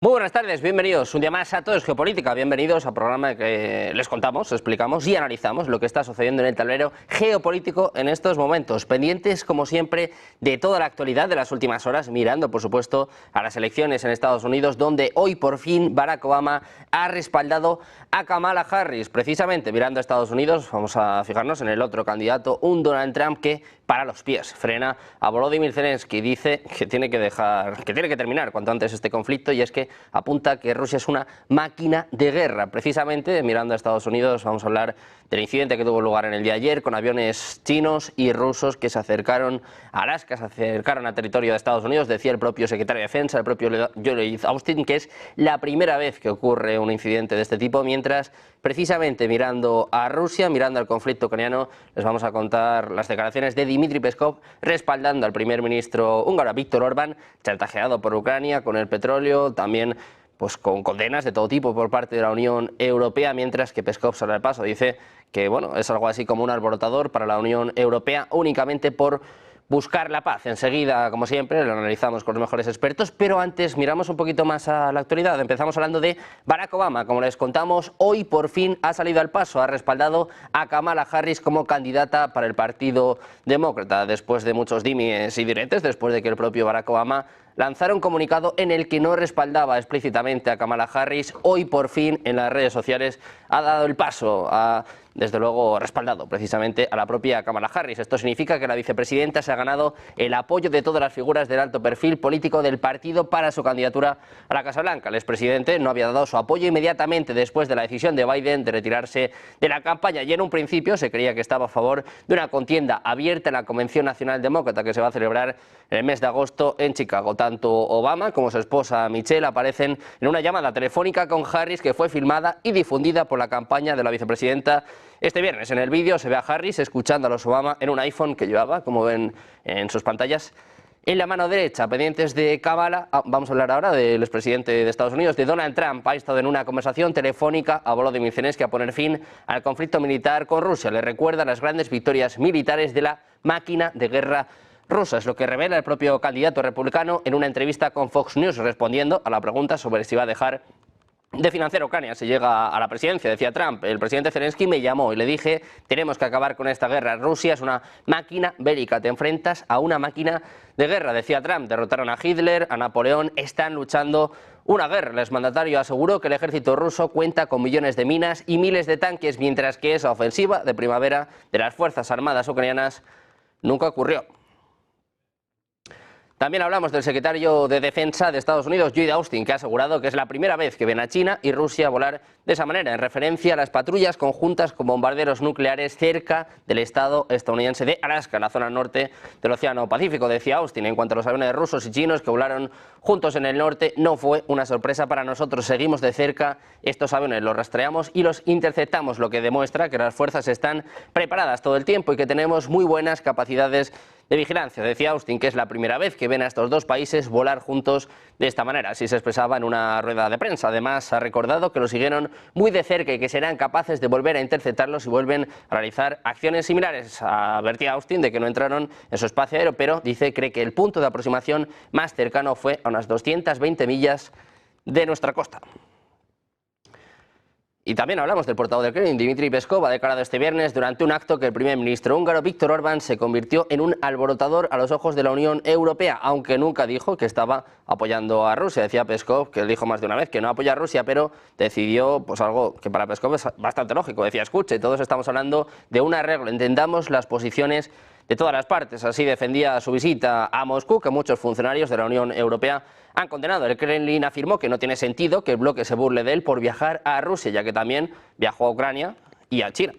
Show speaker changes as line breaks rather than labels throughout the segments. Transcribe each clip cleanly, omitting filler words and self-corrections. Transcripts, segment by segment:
Muy buenas tardes, bienvenidos un día más a Todo es Geopolítica, bienvenidos al programa que les contamos, explicamos y analizamos lo que está sucediendo en el tablero geopolítico en estos momentos, pendientes como siempre de toda la actualidad de las últimas horas, mirando por supuesto a las elecciones en Estados Unidos, donde hoy por fin Barack Obama ha respaldado a Kamala Harris. Precisamente mirando a Estados Unidos, vamos a fijarnos en el otro candidato, un Donald Trump que para los pies, frena a Volodymyr Zelensky, dice que tiene que terminar cuanto antes este conflicto, y es que apunta que Rusia es una máquina de guerra. Precisamente mirando a Estados Unidos vamos a hablar del incidente que tuvo lugar en el día de ayer con aviones chinos y rusos que se acercaron a Alaska, se acercaron a territorio de Estados Unidos. Decía el propio secretario de Defensa, el propio Lloyd Austin, que es la primera vez que ocurre un incidente de este tipo, mientras precisamente mirando a Rusia, mirando al conflicto ucraniano, les vamos a contar las declaraciones de Dmitry Peskov respaldando al primer ministro húngaro, Viktor Orbán, chantajeado por Ucrania con el petróleo, también pues con condenas de todo tipo por parte de la Unión Europea, mientras que Peskov sale al paso, dice que bueno, es algo así como un alborotador para la Unión Europea únicamente por buscar la paz. Enseguida, como siempre, lo analizamos con los mejores expertos, pero antes miramos un poquito más a la actualidad. Empezamos hablando de Barack Obama. Como les contamos, hoy por fin ha salido al paso, ha respaldado a Kamala Harris como candidata para el Partido Demócrata, después de muchos dimes y diretes, después de que el propio Barack Obama lanzara un comunicado en el que no respaldaba explícitamente a Kamala Harris. Hoy por fin en las redes sociales ha dado el paso, desde luego respaldado precisamente a la propia Kamala Harris. Esto significa que la vicepresidenta se ha ganado el apoyo de todas las figuras del alto perfil político del partido para su candidatura a la Casa Blanca. El expresidente no había dado su apoyo inmediatamente después de la decisión de Biden de retirarse de la campaña, y en un principio se creía que estaba a favor de una contienda abierta en la Convención Nacional Demócrata que se va a celebrar en el mes de agosto en Chicago. Tanto Obama como su esposa Michelle aparecen en una llamada telefónica con Harris que fue filmada y difundida por la campaña de la vicepresidenta este viernes. En el vídeo se ve a Harris escuchando a los Obama en un iPhone que llevaba, como ven en sus pantallas, en la mano derecha. Pendientes de Kamala, vamos a hablar ahora del expresidente de Estados Unidos, de Donald Trump. Ha estado en una conversación telefónica a Volodymyr Zelensky a poner fin al conflicto militar con Rusia. Le recuerda las grandes victorias militares de la máquina de guerra rusa. Es lo que revela el propio candidato republicano en una entrevista con Fox News, respondiendo a la pregunta sobre si va a dejar de financiar Ucrania si llega a la presidencia. Decía Trump: el presidente Zelensky me llamó y le dije, tenemos que acabar con esta guerra. Rusia es una máquina bélica, te enfrentas a una máquina de guerra. Decía Trump: derrotaron a Hitler, a Napoleón, están luchando una guerra. El exmandatario aseguró que el ejército ruso cuenta con millones de minas y miles de tanques, mientras que esa ofensiva de primavera de las Fuerzas Armadas ucranianas nunca ocurrió. También hablamos del secretario de Defensa de Estados Unidos, Lloyd Austin, que ha asegurado que es la primera vez que ven a China y Rusia volar de esa manera, en referencia a las patrullas conjuntas con bombarderos nucleares cerca del estado estadounidense de Alaska, en la zona norte del Océano Pacífico. Decía Austin: en cuanto a los aviones rusos y chinos que volaron juntos en el norte, no fue una sorpresa para nosotros. Seguimos de cerca estos aviones, los rastreamos y los interceptamos, lo que demuestra que las fuerzas están preparadas todo el tiempo y que tenemos muy buenas capacidades de vigilancia. Decía Austin que es la primera vez que ven a estos dos países volar juntos de esta manera. Así se expresaba en una rueda de prensa. Además, ha recordado que lo siguieron muy de cerca y que serán capaces de volver a interceptarlos y vuelven a realizar acciones similares. Advertía Austin de que no entraron en su espacio aéreo, pero cree que el punto de aproximación más cercano fue a unas 220 millas de nuestra costa. Y también hablamos del portavoz del Kremlin, Dmitry Peskov, ha declarado este viernes durante un acto que el primer ministro húngaro, Viktor Orbán, se convirtió en un alborotador a los ojos de la Unión Europea, aunque nunca dijo que estaba apoyando a Rusia. Decía Peskov, que él dijo más de una vez que no apoya a Rusia, pero decidió pues algo que para Peskov es bastante lógico. Decía: escuche, todos estamos hablando de un arreglo, entendamos las posiciones de todas las partes. Así defendía su visita a Moscú, que muchos funcionarios de la Unión Europea han condenado. El Kremlin afirmó que no tiene sentido que el bloque se burle de él por viajar a Rusia, ya que también viajó a Ucrania y a China.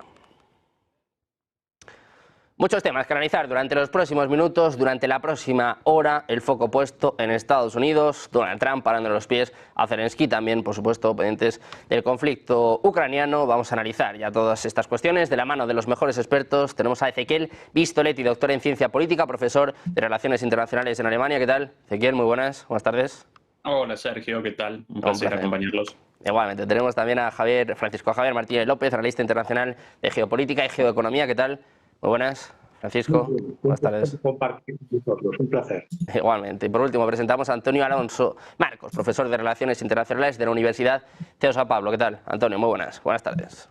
Muchos temas que analizar durante los próximos minutos, durante la próxima hora. El foco puesto en Estados Unidos, Donald Trump parando los pies a Zelensky, también por supuesto pendientes del conflicto ucraniano. Vamos a analizar ya todas estas cuestiones de la mano de los mejores expertos. Tenemos a Ezequiel Vistoletti, doctor en ciencia política, profesor de Relaciones Internacionales en Alemania. ¿Qué tal, Ezequiel? Muy buenas tardes.
Hola Sergio, ¿qué tal? Un placer acompañarlos.
Igualmente, tenemos también a Francisco Javier Martínez López, analista internacional de geopolítica y geoeconomía. ¿Qué tal? Muy buenas. Francisco, buenas tardes.
Compartir con vosotros, un placer.
Igualmente. Y por último presentamos a Antonio Alonso Marcos, profesor de Relaciones Internacionales de la Universidad CEU San Pablo. ¿Qué tal, Antonio? Muy buenas. Buenas tardes.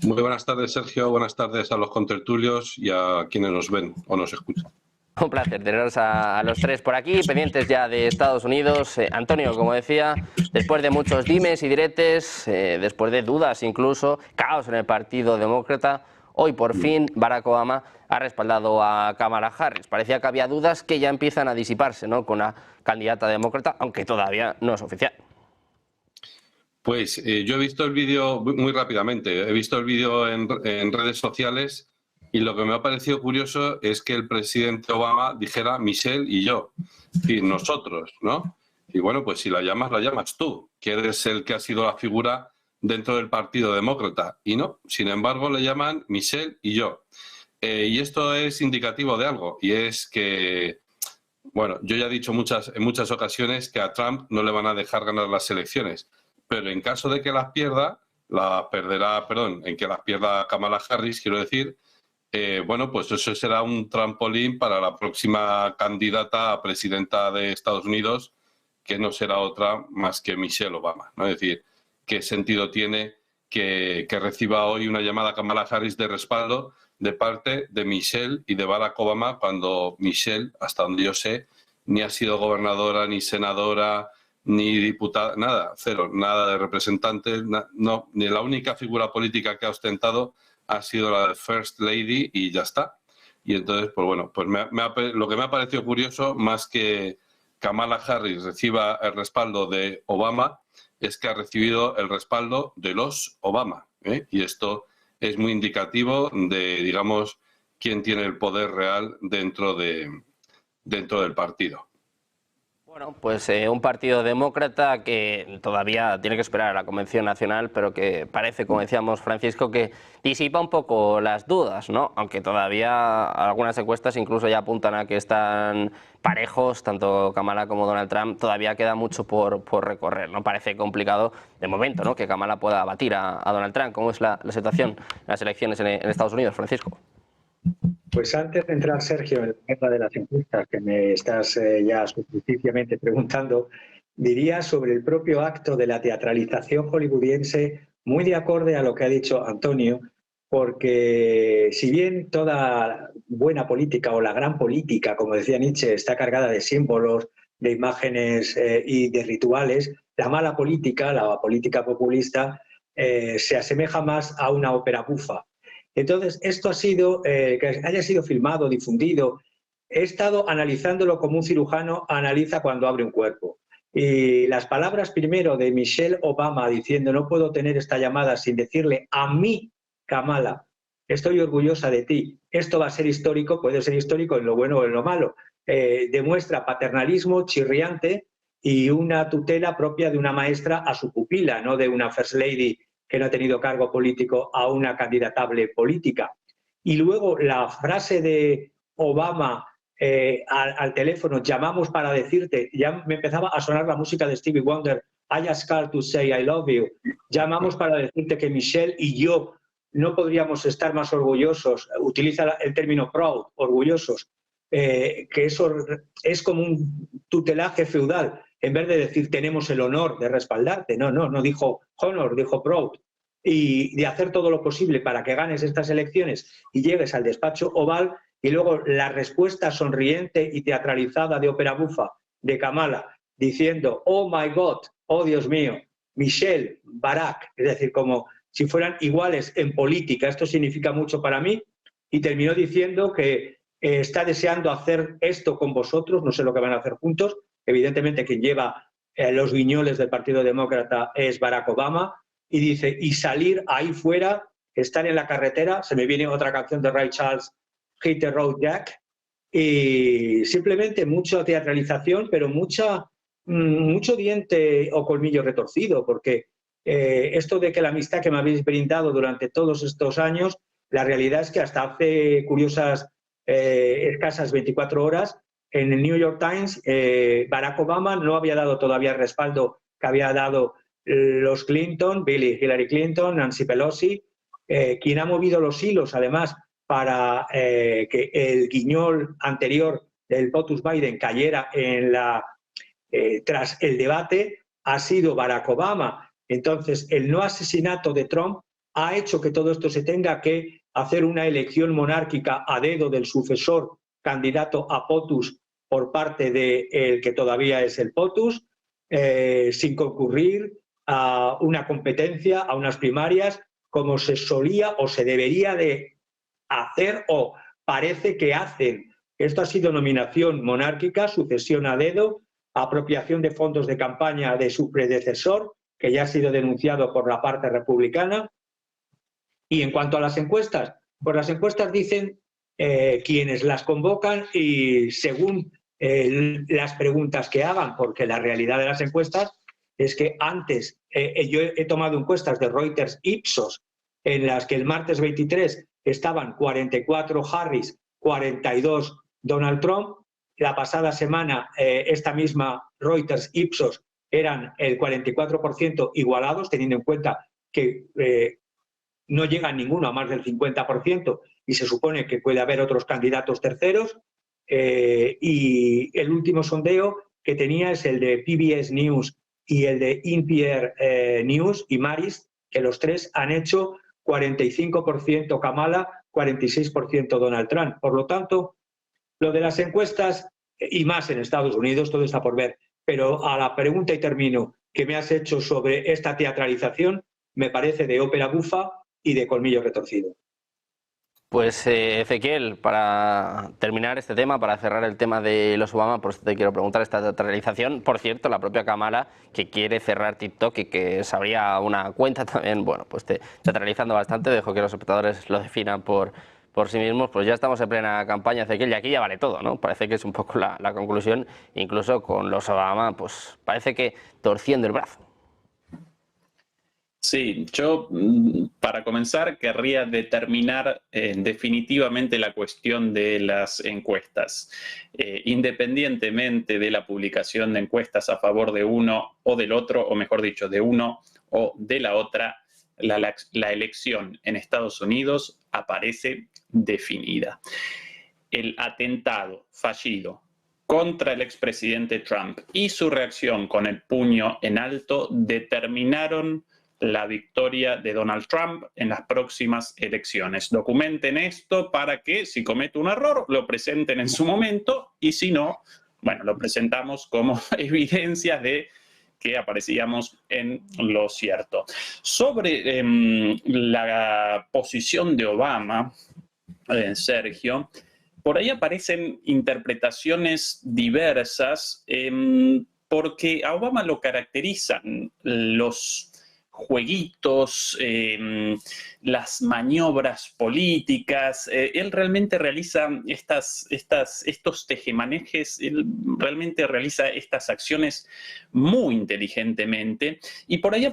Muy buenas tardes, Sergio. Buenas tardes a los contertulios y a quienes nos ven o nos escuchan.
Un placer teneros a los tres por aquí, pendientes ya de Estados Unidos. Antonio, como decía, después de muchos dimes y diretes, después de dudas incluso, caos en el Partido Demócrata, hoy por fin Barack Obama ha respaldado a Kamala Harris. Parecía que había dudas que ya empiezan a disiparse, ¿no?, con la candidata demócrata, aunque todavía no es oficial.
Pues yo he visto el vídeo muy rápidamente. He visto el vídeo en redes sociales y lo que me ha parecido curioso es que el presidente Obama dijera Michelle y yo, es decir, nosotros, ¿no? Y bueno, pues si la llamas tú, que eres el que ha sido la figura dentro del Partido Demócrata. Y no, sin embargo, le llaman Michelle y yo. Y esto es indicativo de algo, y es que, bueno, yo ya he dicho en muchas ocasiones que a Trump no le van a dejar ganar las elecciones, pero en caso de que las pierda, en que las pierda Kamala Harris, quiero decir, bueno, pues eso será un trampolín para la próxima candidata a presidenta de Estados Unidos, que no será otra más que Michelle Obama, ¿no? Es decir, ¿qué sentido tiene que reciba hoy una llamada a Kamala Harris de respaldo de parte de Michelle y de Barack Obama, cuando Michelle, hasta donde yo sé, ni ha sido gobernadora, ni senadora, ni diputada, nada, cero, nada de representante, no, ni la única figura política que ha ostentado ha sido la de First Lady y ya está. Y entonces, pues bueno, pues lo que me ha parecido curioso, más que Kamala Harris reciba el respaldo de Obama, es que ha recibido el respaldo de los Obama, ¿eh? Y esto es muy indicativo de, digamos, quién tiene el poder real dentro del partido.
Bueno, pues un partido demócrata que todavía tiene que esperar a la Convención Nacional, pero que parece, como decíamos, Francisco, que disipa un poco las dudas, ¿no? Aunque todavía algunas encuestas incluso ya apuntan a que están parejos, tanto Kamala como Donald Trump, todavía queda mucho por recorrer, ¿no? Parece complicado de momento, ¿no?, que Kamala pueda batir a Donald Trump. ¿Cómo es la situación en las elecciones en Estados Unidos, Francisco?
Pues antes de entrar, Sergio, en el tema de las encuestas que me estás ya suficientemente preguntando, diría sobre el propio acto de la teatralización hollywoodiense, muy de acorde a lo que ha dicho Antonio, porque si bien toda buena política o la gran política, como decía Nietzsche, está cargada de símbolos, de imágenes y de rituales, la mala política, la política populista, se asemeja más a una ópera bufa. Entonces, esto ha sido, que haya sido filmado, difundido, he estado analizándolo como un cirujano analiza cuando abre un cuerpo. Y las palabras primero de Michelle Obama diciendo no puedo tener esta llamada sin decirle a mí, Kamala, estoy orgullosa de ti, esto va a ser histórico, puede ser histórico en lo bueno o en lo malo, demuestra paternalismo chirriante y una tutela propia de una maestra a su pupila, no de una First Lady que no ha tenido cargo político a una candidatable política. Y luego la frase de Obama al teléfono, llamamos para decirte, ya me empezaba a sonar la música de Stevie Wonder, I just called to say I love you, llamamos para decirte que Michelle y yo no podríamos estar más orgullosos, utiliza el término proud, orgullosos, que eso es como un tutelaje feudal. En vez de decir tenemos el honor de respaldarte, no dijo honor, dijo proud, y de hacer todo lo posible para que ganes estas elecciones y llegues al despacho oval, y luego la respuesta sonriente y teatralizada de ópera bufa de Kamala diciendo oh my God, oh Dios mío, Michelle, Barack, es decir, como si fueran iguales en política, esto significa mucho para mí, y terminó diciendo que está deseando hacer esto con vosotros, no sé lo que van a hacer juntos. Evidentemente quien lleva los guiñoles del Partido Demócrata es Barack Obama, y dice, y salir ahí fuera, estar en la carretera, se me viene otra canción de Ray Charles, Hit the Road Jack, y simplemente mucha teatralización, pero mucho diente o colmillo retorcido, porque esto de que la amistad que me habéis brindado durante todos estos años, la realidad es que hasta hace curiosas, escasas 24 horas, en el New York Times, Barack Obama no había dado todavía el respaldo que había dado los Clinton, Hillary Clinton, Nancy Pelosi, quien ha movido los hilos, además, para que el guiñol anterior del POTUS Biden cayera tras el debate ha sido Barack Obama. Entonces, el no asesinato de Trump ha hecho que todo esto se tenga que hacer una elección monárquica a dedo del sucesor candidato a POTUS por parte del que todavía es el POTUS, sin concurrir a una competencia, a unas primarias, como se solía o se debería de hacer o parece que hacen. Esto ha sido nominación monárquica, sucesión a dedo, apropiación de fondos de campaña de su predecesor, que ya ha sido denunciado por la parte republicana. Y en cuanto a las encuestas, pues las encuestas dicen quienes las convocan y según las preguntas que hagan, porque la realidad de las encuestas es que antes, yo he tomado encuestas de Reuters Ipsos, en las que el martes 23 estaban 44 Harris, 42 Donald Trump. La pasada semana, esta misma Reuters Ipsos eran el 44% igualados, teniendo en cuenta que no llega ninguno a más del 50% y se supone que puede haber otros candidatos terceros. Y el último sondeo que tenía es el de PBS News y el de NPR News y Marist, que los tres han hecho 45% Kamala, 46% Donald Trump. Por lo tanto, lo de las encuestas, y más en Estados Unidos, todo está por ver. Pero a la pregunta, y termino, que me has hecho sobre esta teatralización, me parece de ópera bufa y de colmillo retorcido.
Pues Ezequiel, para terminar este tema, para cerrar el tema de los Obama, por eso te quiero preguntar esta teatralización. Por cierto, la propia Kamala, que quiere cerrar TikTok y que se abría una cuenta también, bueno, pues teatralizando bastante, dejo que los espectadores lo definan por sí mismos. Pues ya estamos en plena campaña, Ezequiel, y aquí ya vale todo, ¿no? Parece que es un poco la conclusión, incluso con los Obama, pues parece que torciendo el brazo.
Sí, yo para comenzar querría determinar definitivamente la cuestión de las encuestas. Independientemente de la publicación de encuestas a favor de uno o del otro, o mejor dicho, de uno o de la otra, la elección en Estados Unidos aparece definida. El atentado fallido contra el expresidente Trump y su reacción con el puño en alto determinaron la victoria de Donald Trump en las próximas elecciones. Documenten esto para que, si comete un error, lo presenten en su momento y si no, bueno, lo presentamos como evidencias de que aparecíamos en lo cierto. Sobre la posición de Obama, Sergio, por ahí aparecen interpretaciones diversas porque a Obama lo caracterizan los jueguitos, las maniobras políticas. Él realmente realiza estos tejemanejes, él realmente realiza estas acciones muy inteligentemente. Y por ahí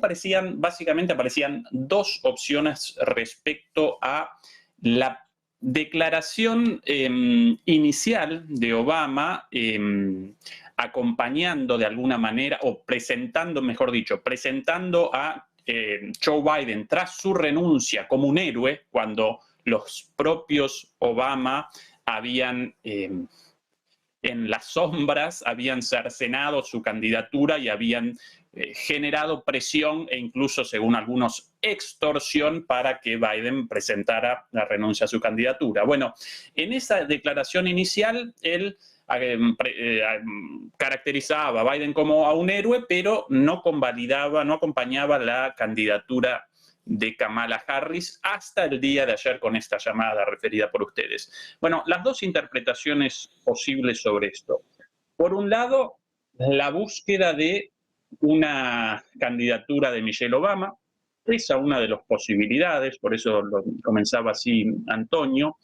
básicamente aparecían dos opciones respecto a la declaración inicial de Obama, acompañando de alguna manera, o presentando, mejor dicho, presentando a Joe Biden tras su renuncia como un héroe, cuando los propios Obama habían, en las sombras, habían cercenado su candidatura y habían generado presión e incluso, según algunos, extorsión para que Biden presentara la renuncia a su candidatura. Bueno, en esa declaración inicial, él caracterizaba a Biden como a un héroe, pero no convalidaba, no acompañaba la candidatura de Kamala Harris hasta el día de ayer con esta llamada referida por ustedes. Bueno, las dos interpretaciones posibles sobre esto. Por un lado, la búsqueda de una candidatura de Michelle Obama, esa es una de las posibilidades, por eso lo comenzaba así Antonio,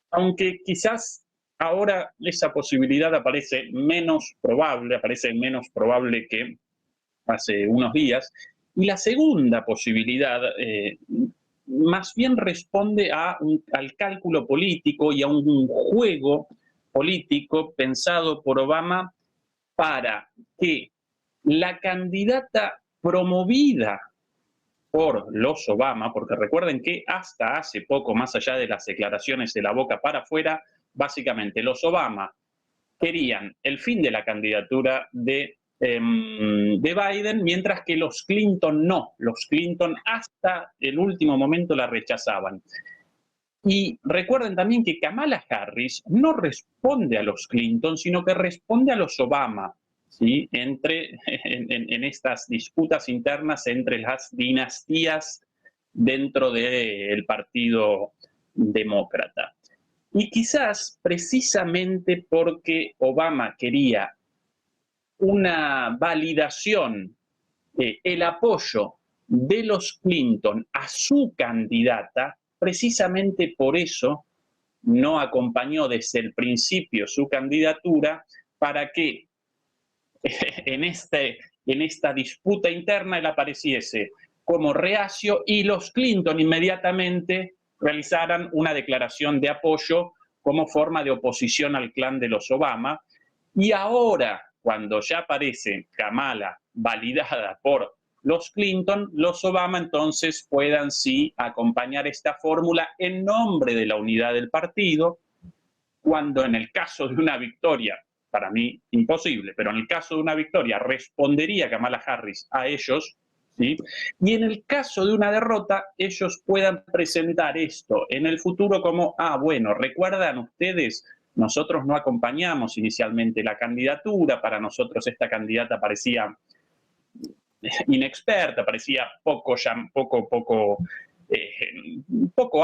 aunque quizás ahora esa posibilidad parece menos probable que hace unos días. Y la segunda posibilidad más bien responde al cálculo político y a un juego político pensado por Obama para que la candidata promovida por los Obama, porque recuerden que hasta hace poco, más allá de las declaraciones de la boca para afuera, básicamente los Obama querían el fin de la candidatura de Biden, mientras que los Clinton no. Los Clinton hasta el último momento la rechazaban. Y recuerden también que Kamala Harris no responde a los Clinton, sino que responde a los Obama, ¿sí? En estas disputas internas entre las dinastías dentro del Partido Demócrata. Y quizás precisamente porque Obama quería una validación, el apoyo de los Clinton a su candidata, precisamente por eso no acompañó desde el principio su candidatura, para que en esta disputa interna él apareciese como reacio y los Clinton inmediatamente realizaran una declaración de apoyo como forma de oposición al clan de los Obama. Y ahora, cuando ya aparece Kamala validada por los Clinton, los Obama entonces puedan sí acompañar esta fórmula en nombre de la unidad del partido, cuando en el caso de una victoria, para mí imposible, pero en el caso de una victoria respondería Kamala Harris a ellos, ¿sí? Y en el caso de una derrota, ellos puedan presentar esto en el futuro como, bueno, ¿recuerdan ustedes? Nosotros no acompañamos inicialmente la candidatura, para nosotros esta candidata parecía inexperta, parecía poco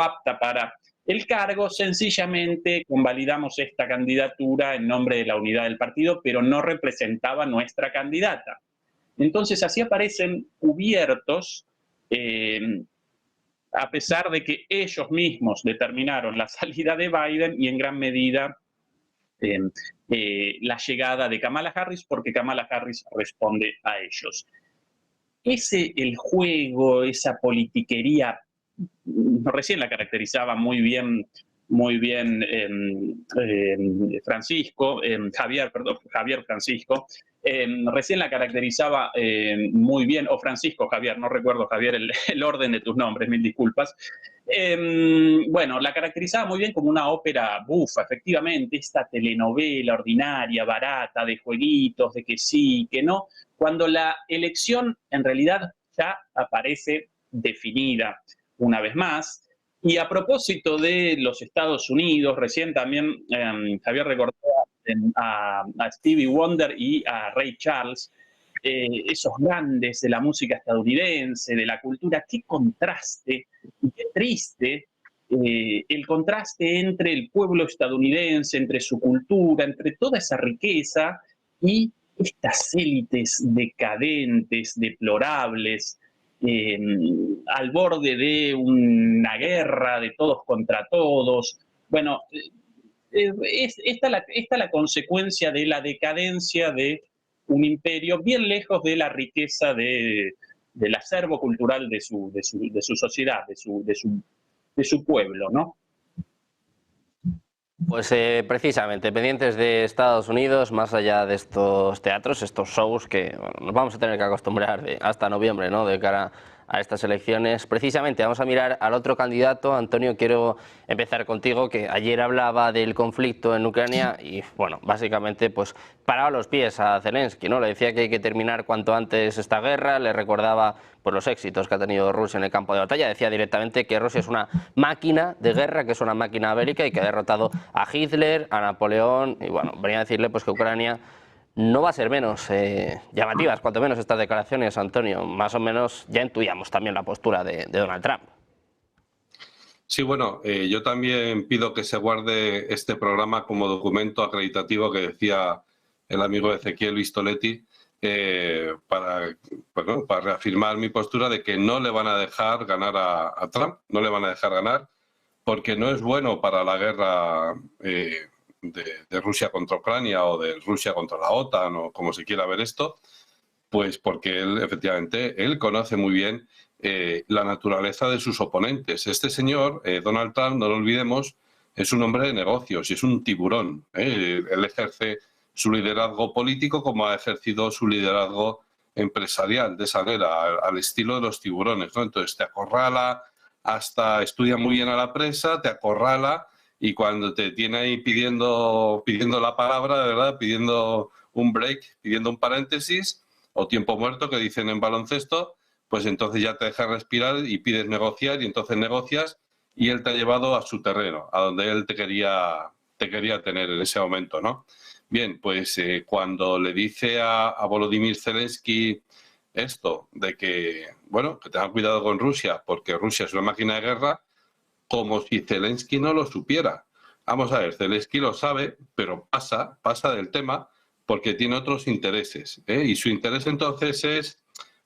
apta para el cargo, sencillamente convalidamos esta candidatura en nombre de la unidad del partido, pero no representaba nuestra candidata. Entonces así aparecen cubiertos, a pesar de que ellos mismos determinaron la salida de Biden y en gran medida la llegada de Kamala Harris, porque Kamala Harris responde a ellos. El juego, esa politiquería, recién la caracterizaba muy bien Javier Francisco, recién la caracterizaba muy bien, o Francisco Javier, no recuerdo Javier el orden de tus nombres, mil disculpas. Bueno, la caracterizaba muy bien como una ópera bufa, efectivamente, esta telenovela ordinaria, barata, de jueguitos, de que sí, que no, cuando la elección en realidad ya aparece definida una vez más. Y a propósito de los Estados Unidos, recién también Javier recordó a Stevie Wonder y a Ray Charles, esos grandes de la música estadounidense, de la cultura. Qué contraste y qué triste el contraste entre el pueblo estadounidense, entre su cultura, entre toda esa riqueza y estas élites decadentes, deplorables, al borde de una guerra de todos contra todos. Bueno, esta es la consecuencia de la decadencia de un imperio, bien lejos de la riqueza del acervo cultural de su sociedad, de su pueblo, ¿no?
Pues precisamente, pendientes de Estados Unidos, más allá de estos teatros, estos shows que nos vamos a tener que acostumbrar hasta noviembre, ¿no?, de cara a estas elecciones. Precisamente vamos a mirar al otro candidato. Antonio, quiero empezar contigo, que ayer hablaba del conflicto en Ucrania y, bueno, básicamente pues paraba los pies a Zelensky, ¿no? Le decía que hay que terminar cuanto antes esta guerra, le recordaba pues los éxitos que ha tenido Rusia en el campo de batalla, decía directamente que Rusia es una máquina de guerra, que es una máquina bélica y que ha derrotado a Hitler, a Napoleón, y bueno, venía a decirle pues que Ucrania no va a ser menos llamativas, cuanto menos estas declaraciones, Antonio. Más o menos ya intuíamos también la postura de Donald Trump.
Sí, bueno, yo también pido que se guarde este programa como documento acreditativo que decía el amigo Ezequiel Vistoletti, para reafirmar mi postura de que no le van a dejar ganar a Trump, no le van a dejar ganar, porque no es bueno para la guerra de Rusia contra Ucrania o de Rusia contra la OTAN o como se quiera ver esto, pues porque él, efectivamente, él conoce muy bien la naturaleza de sus oponentes. Este señor, Donald Trump, no lo olvidemos, es un hombre de negocios y es un tiburón. Él ejerce su liderazgo político como ha ejercido su liderazgo empresarial de esa guerra, al estilo de los tiburones, ¿no? Entonces te acorrala, hasta estudia muy bien a la prensa, te acorrala y cuando te tiene ahí pidiendo la palabra, de verdad, pidiendo un break, pidiendo un paréntesis o tiempo muerto que dicen en baloncesto, pues entonces ya te deja respirar y pides negociar y entonces negocias y él te ha llevado a su terreno, a donde él te quería tener en ese momento, ¿no? Bien, pues cuando le dice a Volodymyr Zelensky esto de que, bueno, que tenga cuidado con Rusia, porque Rusia es una máquina de guerra, como si Zelensky no lo supiera. Vamos a ver, Zelensky lo sabe, pero pasa del tema porque tiene otros intereses, ¿eh? Y su interés entonces es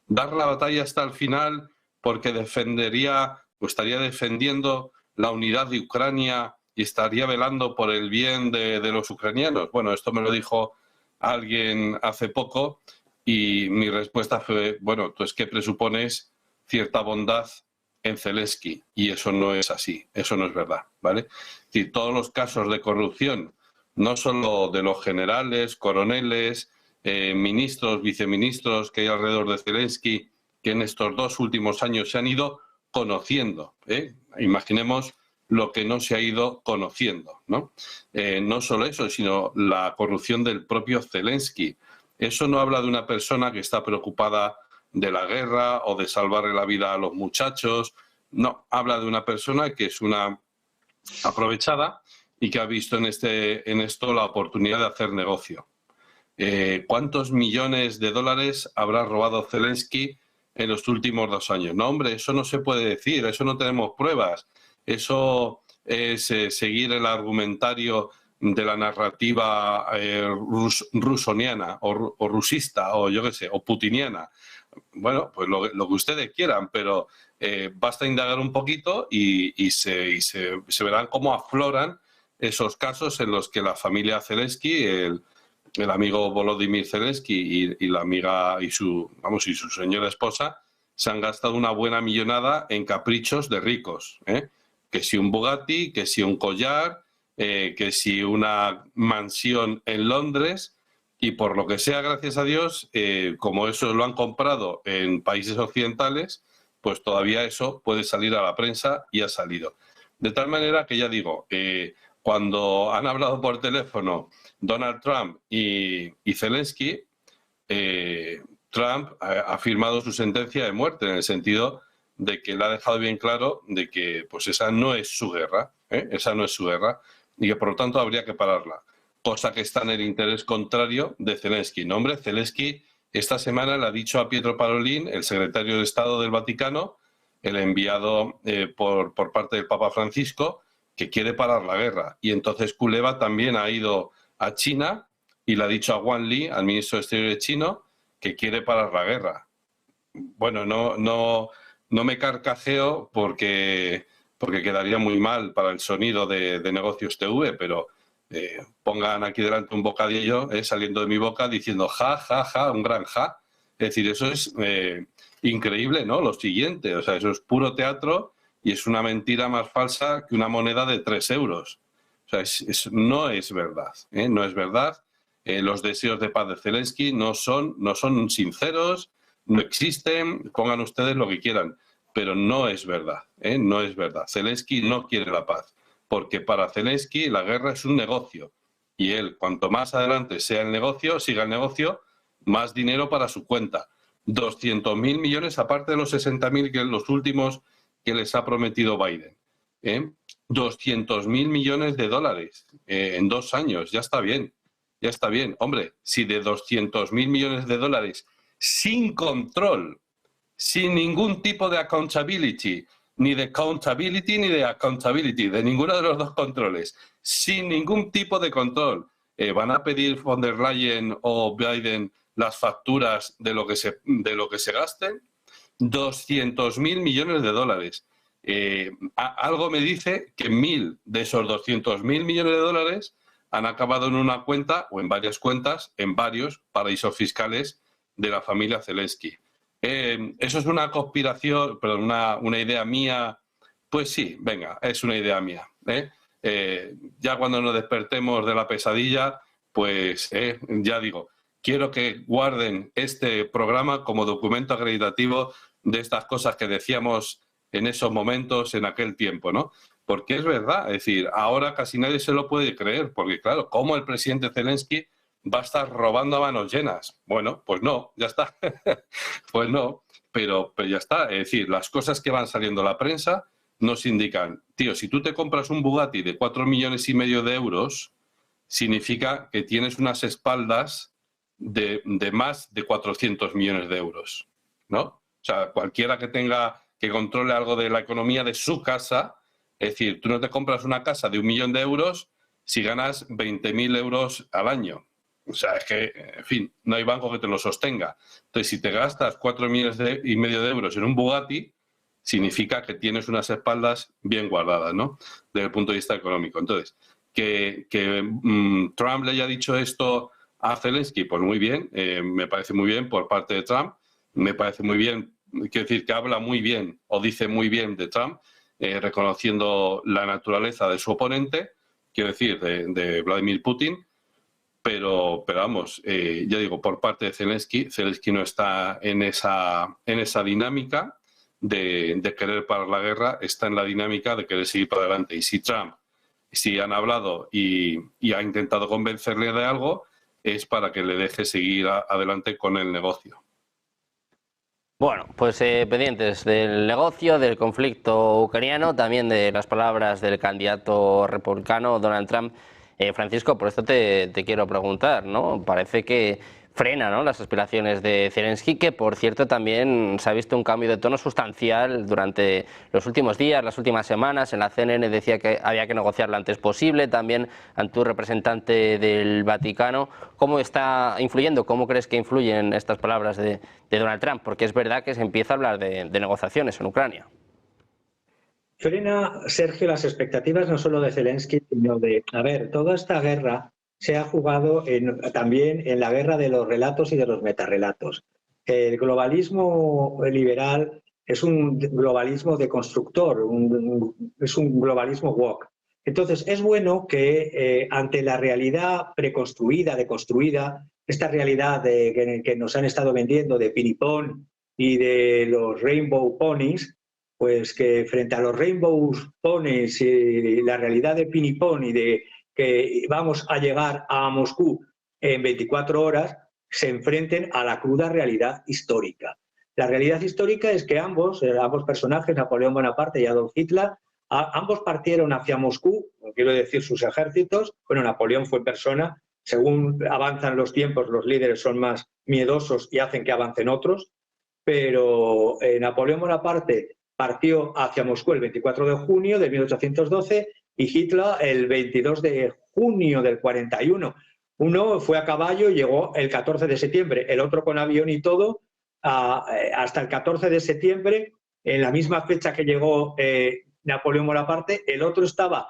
dar la batalla hasta el final porque defendería o estaría defendiendo la unidad de Ucrania y estaría velando por el bien de los ucranianos. Bueno, esto me lo dijo alguien hace poco y mi respuesta fue, bueno, ¿tú es que presupones cierta bondad en Zelensky? Y eso no es así, eso no es verdad, ¿vale? Es decir, todos los casos de corrupción, no solo de los generales, coroneles, ministros, viceministros que hay alrededor de Zelensky, que en estos 2 últimos años se han ido conociendo, ¿eh? Imaginemos lo que no se ha ido conociendo, ¿no? No solo eso, sino la corrupción del propio Zelensky. Eso no habla de una persona que está preocupada de la guerra o de salvarle la vida a los muchachos. No, habla de una persona que es una aprovechada y que ha visto en esto la oportunidad de hacer negocio. ¿Cuántos millones de dólares habrá robado Zelensky en los últimos 2 años? No, hombre, eso no se puede decir, eso no tenemos pruebas. Eso es seguir el argumentario de la narrativa rusoniana o rusista o yo qué sé, o putiniana. Bueno, pues lo que ustedes quieran, pero basta indagar un poquito y se verán cómo afloran esos casos en los que la familia Zelensky, el amigo Volodymyr Zelensky y la amiga y su señora esposa se han gastado una buena millonada en caprichos de ricos, ¿eh? Que si un Bugatti, que si un collar, que si una mansión en Londres, y por lo que sea, gracias a Dios, como eso lo han comprado en países occidentales, pues todavía eso puede salir a la prensa y ha salido. De tal manera que ya digo, cuando han hablado por teléfono Donald Trump y Zelensky, Trump ha firmado su sentencia de muerte en el sentido de que le ha dejado bien claro de que pues esa no es su guerra, esa no es su guerra y que por lo tanto habría que pararla, cosa que está en el interés contrario de Zelensky. No, hombre, Zelensky esta semana le ha dicho a Pietro Parolin, el secretario de Estado del Vaticano, el enviado por parte del Papa Francisco, que quiere parar la guerra. Y entonces Kuleva también ha ido a China y le ha dicho a Wang Li, al ministro de Exteriores chino, que quiere parar la guerra. Bueno, no me carcajeo porque quedaría muy mal para el sonido de Negocios TV, pero pongan aquí delante un bocadillo saliendo de mi boca diciendo ja, ja, ja, un gran ja. Es decir, eso es increíble, ¿no? Lo siguiente, o sea, eso es puro teatro y es una mentira más falsa que una moneda de 3 euros. O sea, no es verdad, no es verdad. Los deseos de paz de Zelensky no son sinceros, no existen, pongan ustedes lo que quieran, pero no es verdad, no es verdad. Zelensky no quiere la paz, porque para Zelensky la guerra es un negocio y él, cuanto más adelante siga el negocio, más dinero para su cuenta. 200.000 millones, aparte de los 60.000 que los últimos que les ha prometido Biden. 200.000 millones de dólares en 2 años, ya está bien. Ya está bien. Hombre, si de 200.000 millones de dólares sin control, sin ningún tipo de accountability, ni de countability ni de accountability, de ninguno de los dos controles, sin ningún tipo de control, van a pedir von der Leyen o Biden las facturas de lo que se gasten, 200.000 millones de dólares. Algo me dice que 1.000 de esos 200.000 millones de dólares han acabado en una cuenta o en varias cuentas, en varios paraísos fiscales de la familia Zelensky. ¿Eso es una conspiración, perdón, una idea mía? Pues sí, venga, es una idea mía. Ya cuando nos despertemos de la pesadilla, pues ya digo, quiero que guarden este programa como documento acreditativo de estas cosas que decíamos en esos momentos, en aquel tiempo, ¿no? Porque es verdad, es decir, ahora casi nadie se lo puede creer, porque claro, ¿cómo el presidente Zelensky va a estar robando a manos llenas? Bueno, pues no, ya está. Pues no, pero ya está. Es decir, las cosas que van saliendo a la prensa nos indican, tío, si tú te compras un Bugatti de 4,5 millones de euros, significa que tienes unas espaldas de más de 400 millones de euros, ¿no? O sea, cualquiera que controle algo de la economía de su casa, es decir, tú no te compras una casa de 1 millón de euros si ganas 20.000 euros al año. O sea, es que, en fin, no hay banco que te lo sostenga. Entonces, si te gastas 4,5 millones de euros en un Bugatti, significa que tienes unas espaldas bien guardadas, ¿no? Desde el punto de vista económico. Entonces, que Trump le haya dicho esto a Zelensky, pues muy bien, me parece muy bien por parte de Trump, me parece muy bien, quiero decir que habla muy bien o dice muy bien de Trump, reconociendo la naturaleza de su oponente, quiero decir, de Vladimir Putin, pero vamos, ya digo, por parte de Zelensky no está en esa dinámica de querer parar la guerra, está en la dinámica de querer seguir para adelante. Y si Trump, si han hablado y ha intentado convencerle de algo, es para que le deje seguir adelante con el negocio.
Bueno, pues pendientes del negocio, del conflicto ucraniano, también de las palabras del candidato republicano Donald Trump. Francisco, por esto te quiero preguntar, ¿no? Parece que frena, ¿no?, las aspiraciones de Zelensky, que por cierto también se ha visto un cambio de tono sustancial durante los últimos días, las últimas semanas. En la CNN decía que había que negociar lo antes posible, también ante un representante del Vaticano. ¿Cómo está influyendo? ¿Cómo crees que influyen estas palabras de Donald Trump? Porque es verdad que se empieza a hablar de negociaciones en Ucrania.
Frena, Sergio, las expectativas no solo de Zelensky, sino de, a ver, toda esta guerra se ha jugado también en la guerra de los relatos y de los metarrelatos. El globalismo liberal es un globalismo deconstructor, es un globalismo woke. Entonces, es bueno que ante la realidad preconstruida, deconstruida, esta realidad que nos han estado vendiendo de piripón y de los rainbow ponies, pues que frente a los rainbow ponies y la realidad de pinipón y de que vamos a llegar a Moscú en 24 horas, se enfrenten a la cruda realidad histórica. La realidad histórica es que ambos personajes, Napoleón Bonaparte y Adolf Hitler, ambos partieron hacia Moscú, no quiero decir sus ejércitos, bueno, Napoleón fue en persona, según avanzan los tiempos, los líderes son más miedosos y hacen que avancen otros, pero Napoleón Bonaparte partió hacia Moscú el 24 de junio de 1812 y Hitler el 22 de junio del 41. Uno fue a caballo y llegó el 14 de septiembre, el otro con avión y todo, hasta el 14 de septiembre, en la misma fecha que llegó Napoleón Bonaparte, el otro estaba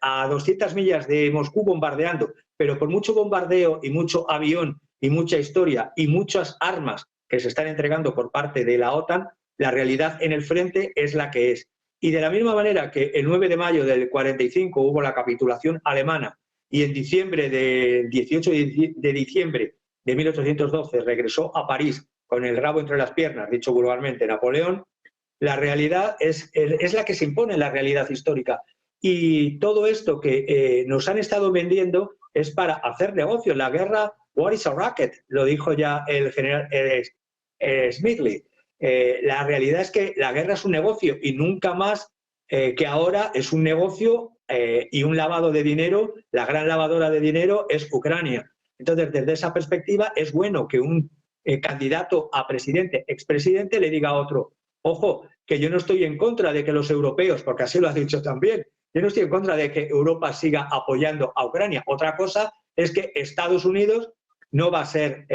a 200 millas de Moscú bombardeando, pero por mucho bombardeo y mucho avión y mucha historia y muchas armas que se están entregando por parte de la OTAN, la realidad en el frente es la que es. Y de la misma manera que el 9 de mayo del 45 hubo la capitulación alemana y en diciembre del 18 de diciembre de 1812 regresó a París con el rabo entre las piernas, dicho vulgarmente, Napoleón, la realidad es la que se impone en la realidad histórica. Y todo esto que nos han estado vendiendo es para hacer negocio. La guerra, war is a racket, lo dijo ya el general Smithley. La realidad es que la guerra es un negocio y nunca más que ahora es un negocio y un lavado de dinero. La gran lavadora de dinero es Ucrania. Entonces, desde esa perspectiva, es bueno que un candidato a presidente, expresidente, le diga a otro, ojo, que yo no estoy en contra de que los europeos, porque así lo has dicho también, yo no estoy en contra de que Europa siga apoyando a Ucrania. Otra cosa es que Estados Unidos no va a ser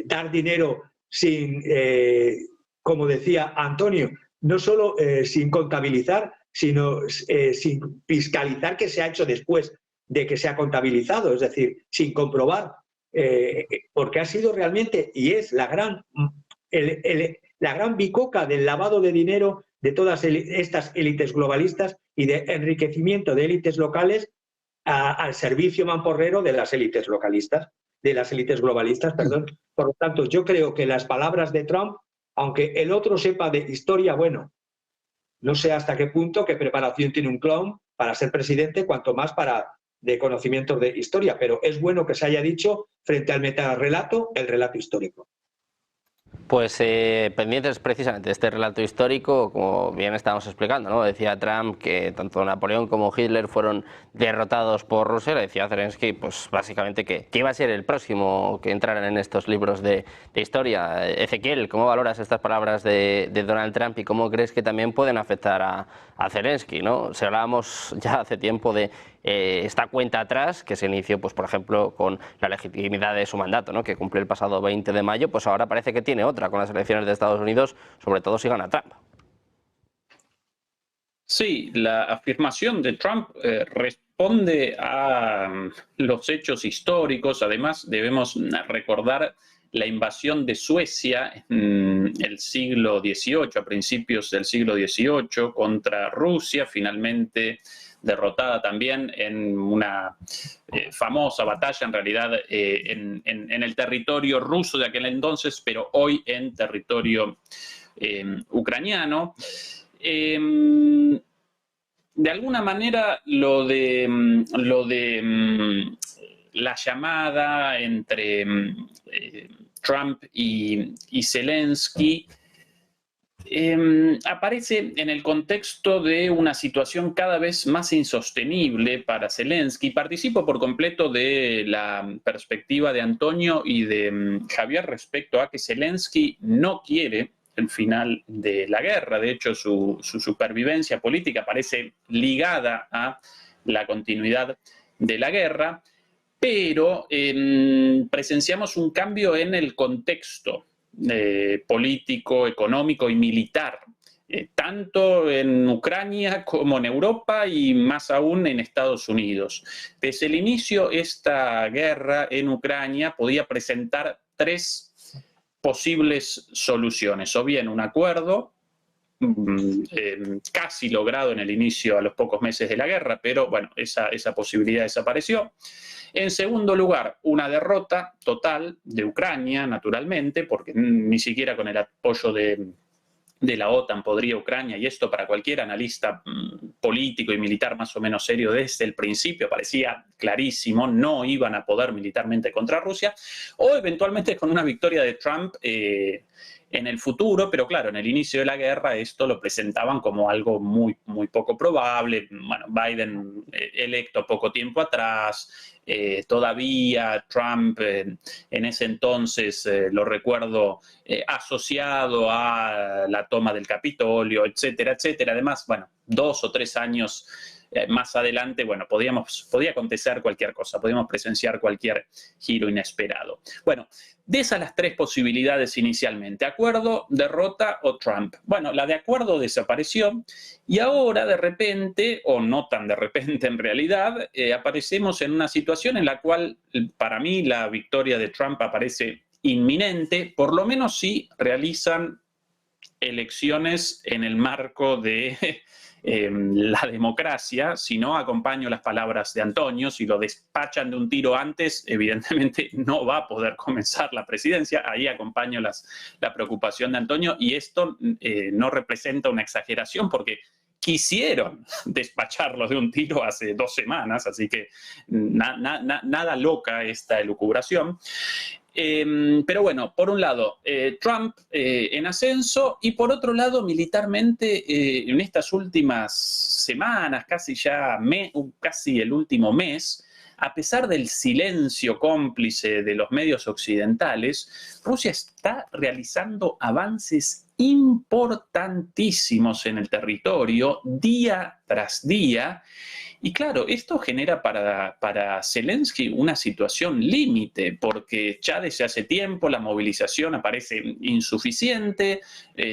dar dinero sin, como decía Antonio, no solo sin contabilizar, sino sin fiscalizar qué se ha hecho después de que se ha contabilizado, es decir, sin comprobar, porque ha sido realmente y es la gran bicoca del lavado de dinero de todas estas élites globalistas y de enriquecimiento de élites locales al servicio mamporrero de las élites localistas, de las élites globalistas, perdón. Por lo tanto, yo creo que las palabras de Trump, aunque el otro sepa de historia, bueno, no sé hasta qué punto, qué preparación tiene un clown para ser presidente, cuanto más de conocimientos de historia, pero es bueno que se haya dicho frente al metarrelato, el relato histórico.
Pues pendientes precisamente de este relato histórico, como bien estábamos explicando, ¿no? Decía Trump que tanto Napoleón como Hitler fueron derrotados por Rusia. Le decía Zelensky, pues básicamente que iba a ser el próximo que entraran en estos libros de historia. Ezequiel, ¿cómo valoras estas palabras de Donald Trump y cómo crees que también pueden afectar a Zelensky, ¿no? Si hablábamos ya hace tiempo de esta cuenta atrás que se inició, pues por ejemplo, con la legitimidad de su mandato, ¿no? Que cumplió el pasado 20 de mayo, pues ahora parece que tiene otra con las elecciones de Estados Unidos, sobre todo si gana Trump.
Sí, la afirmación de Trump responde a los hechos históricos. Además, debemos recordar la invasión de Suecia en el siglo XVIII, a principios del siglo XVIII, contra Rusia, finalmente derrotada también en una famosa batalla, en realidad en el territorio ruso de aquel entonces, pero hoy en territorio ucraniano. De alguna manera, lo de la llamada entre Trump y Zelensky aparece en el contexto de una situación cada vez más insostenible para Zelensky. Participo por completo de la perspectiva de Antonio y de Javier respecto a que Zelensky no quiere el final de la guerra. De hecho, su supervivencia política parece ligada a la continuidad de la guerra, pero presenciamos un cambio en el contexto político, económico y militar, tanto en Ucrania como en Europa y más aún en Estados Unidos. Desde el inicio, esta guerra en Ucrania podía presentar tres posibles soluciones: o bien un acuerdo casi logrado en el inicio, a los pocos meses de la guerra, pero bueno, esa posibilidad desapareció. En segundo lugar, una derrota total de Ucrania, naturalmente, porque ni siquiera con el apoyo de la OTAN podría Ucrania, y esto para cualquier analista político y militar más o menos serio desde el principio parecía clarísimo, no iban a poder militarmente contra Rusia, o eventualmente con una victoria de Trump en el futuro, pero claro, en el inicio de la guerra esto lo presentaban como algo muy, muy poco probable. Bueno, Biden electo poco tiempo atrás, todavía Trump en ese entonces, lo recuerdo, asociado a la toma del Capitolio, etcétera, etcétera. Además, bueno, 2 o 3 años más adelante, bueno, podía acontecer cualquier cosa, podíamos presenciar cualquier giro inesperado. Bueno, de esas las tres posibilidades inicialmente: acuerdo, derrota o Trump. Bueno, la de acuerdo desapareció y ahora de repente, o no tan de repente en realidad, aparecemos en una situación en la cual para mí la victoria de Trump aparece inminente, por lo menos si realizan elecciones en el marco de la democracia. Si no, acompaño las palabras de Antonio: si lo despachan de un tiro antes, evidentemente no va a poder comenzar la presidencia. Ahí acompaño la preocupación de Antonio, y esto no representa una exageración, porque quisieron despacharlo de un tiro hace 2 semanas, así que nada loca esta elucubración. Pero bueno, por un lado, Trump en ascenso, y por otro lado, militarmente, en estas últimas semanas, casi el último mes, a pesar del silencio cómplice de los medios occidentales, Rusia está realizando avances importantísimos en el territorio, día tras día. Y claro, esto genera para Zelensky una situación límite, porque ya desde hace tiempo la movilización aparece insuficiente,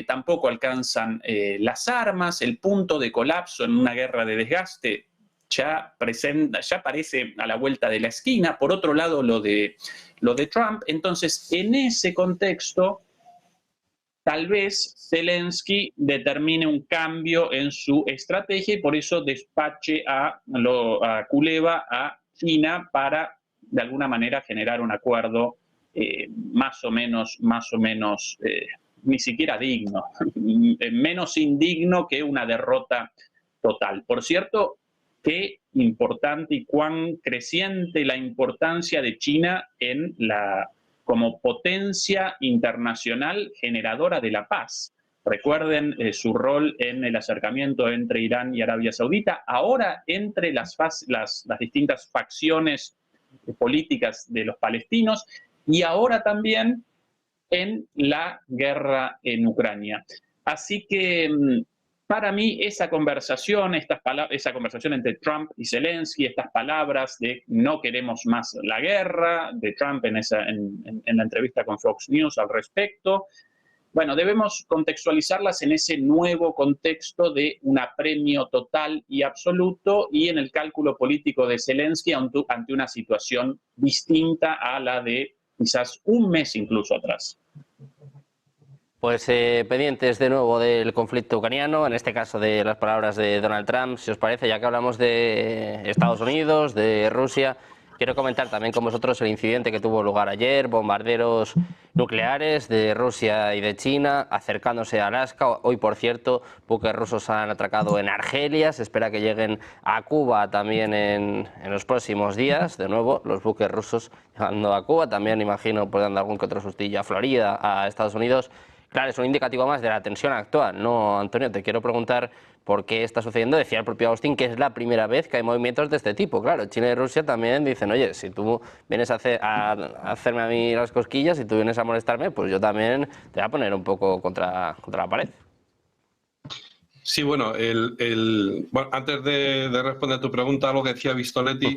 tampoco alcanzan las armas, el punto de colapso en una guerra de desgaste ya aparece a la vuelta de la esquina. Por otro lado, lo de Trump. Entonces, en ese contexto, tal vez Zelensky determine un cambio en su estrategia y por eso despache a Kuleva a China para, de alguna manera, generar un acuerdo más o menos, ni siquiera digno, menos indigno que una derrota total. Por cierto, qué importante y cuán creciente la importancia de China como potencia internacional generadora de la paz. Recuerden su rol en el acercamiento entre Irán y Arabia Saudita, ahora entre las distintas facciones políticas de los palestinos y ahora también en la guerra en Ucrania. Así que para mí esa conversación entre Trump y Zelensky, estas palabras de no queremos más la guerra, de Trump en la entrevista con Fox News al respecto, bueno, debemos contextualizarlas en ese nuevo contexto de un apremio total y absoluto y en el cálculo político de Zelensky ante una situación distinta a la de quizás un mes incluso atrás.
Pues pendientes de nuevo del conflicto ucraniano, en este caso de las palabras de Donald Trump, si os parece, ya que hablamos de Estados Unidos, de Rusia, quiero comentar también con vosotros el incidente que tuvo lugar ayer, bombarderos nucleares de Rusia y de China acercándose a Alaska. Hoy, por cierto, buques rusos han atracado en Argelia, se espera que lleguen a Cuba también en los próximos días. De nuevo, los buques rusos llegando a Cuba, también imagino pues dando algún que otro sustillo a Florida, a Estados Unidos. Claro, es un indicativo más de la tensión actual, ¿no, Antonio? Te quiero preguntar por qué está sucediendo. Decía el propio Austin que es la primera vez que hay movimientos de este tipo. Claro, China y Rusia también dicen, oye, si tú vienes a hacerme a mí las cosquillas, si tú vienes a molestarme, pues yo también te voy a poner un poco contra la pared.
Sí, bueno, bueno, antes de responder a tu pregunta, algo que decía Vistoletti,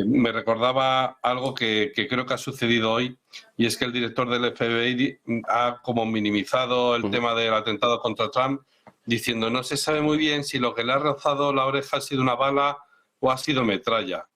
me recordaba algo que creo que ha sucedido hoy, y es que el director del FBI ha como minimizado el tema del atentado contra Trump, diciendo no se sabe muy bien si lo que le ha rozado la oreja ha sido una bala o ha sido metralla.